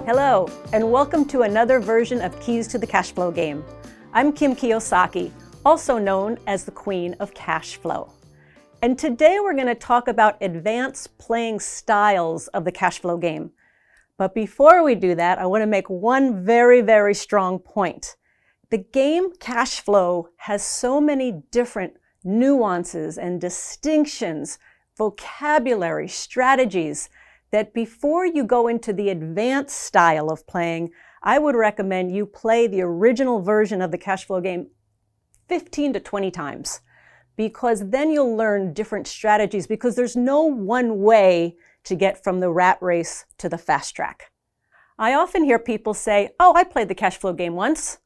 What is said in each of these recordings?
Hello, and welcome to another version of Keys to the Cash Flow game. I'm Kim Kiyosaki, also known as the Queen of Cash Flow. And today we're going to talk about advanced playing styles of the cash flow game. But before we do that, I want to make one very strong point. The game cash flow has so many different nuances and distinctions, vocabulary, strategies, that before you go into the advanced style of playing, I would recommend you play the original version of the cash flow game 15 to 20 times, because then you'll learn different strategies, because there's no one way to get from the rat race to the fast track. I often hear people say, oh, I played the cash flow game once.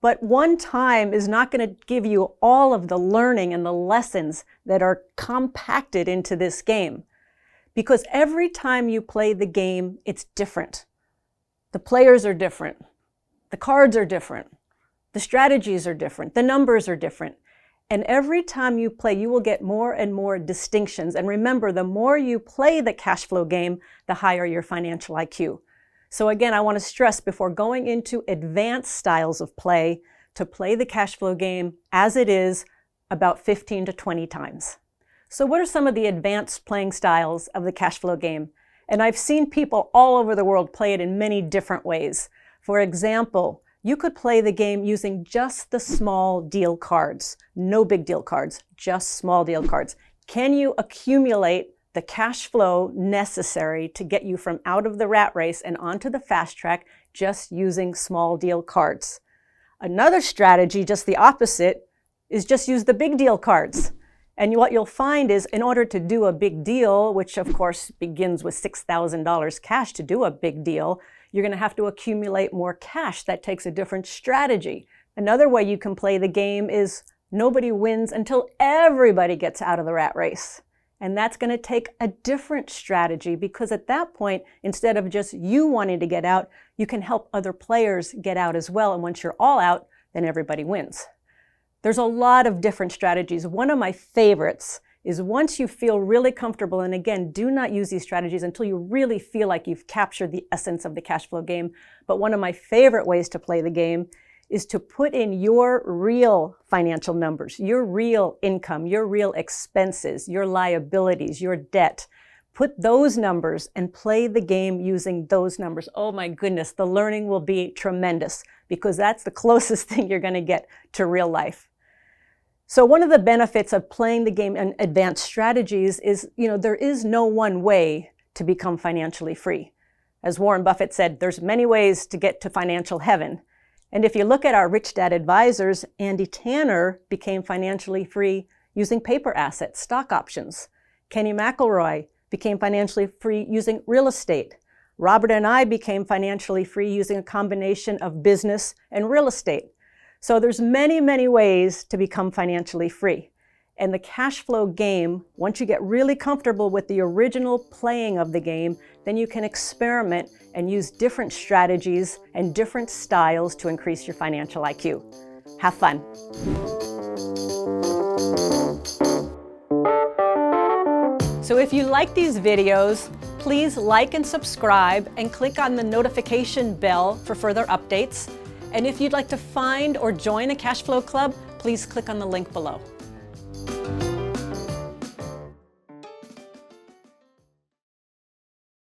But one time is not going to give you all of the learning and the lessons that are compacted into this game. Because every time you play the game, it's different. The players are different. The cards are different. The strategies are different. The numbers are different. And every time you play, you will get more and more distinctions. And remember, the more you play the cash flow game, the higher your financial IQ. So again, I want to stress before going into advanced styles of play, to play the cash flow game as it is about 15 to 20 times. So what are some of the advanced playing styles of the cash flow game? And I've seen people all over the world play it in many different ways. For example, you could play the game using just the small deal cards. No big deal cards, just small deal cards. Can you accumulate the cash flow necessary to get you from out of the rat race and onto the fast track just using small deal cards? Another strategy, just the opposite, is just use the big deal cards. And what you'll find is, in order to do a big deal, which of course begins with $6,000 cash to do a big deal, you're going to have to accumulate more cash. That takes a different strategy. Another way you can play the game is nobody wins until everybody gets out of the rat race. And that's going to take a different strategy, because at that point, instead of just you wanting to get out, you can help other players get out as well. And once you're all out, then everybody wins. There's a lot of different strategies. One of my favorites is, once you feel really comfortable, and again, do not use these strategies until you really feel like you've captured the essence of the cash flow game. But one of my favorite ways to play the game is to put in your real financial numbers, your real income, your real expenses, your liabilities, your debt. Put those numbers and play the game using those numbers. Oh my goodness, the learning will be tremendous, because that's the closest thing you're going to get to real life. So one of the benefits of playing the game in advanced strategies is, there is no one way to become financially free. As Warren Buffett said, there's many ways to get to financial heaven. And if you look at our Rich Dad advisors, Andy Tanner became financially free using paper assets, stock options. Kenny McElroy became financially free using real estate. Robert and I became financially free using a combination of business and real estate. So there's many ways to become financially free. And the cash flow game, once you get really comfortable with the original playing of the game, then you can experiment and use different strategies and different styles to increase your financial IQ. Have fun. So if you like these videos, please like and subscribe and click on the notification bell for further updates. And if you'd like to find or join a cash flow club, please click on the link below.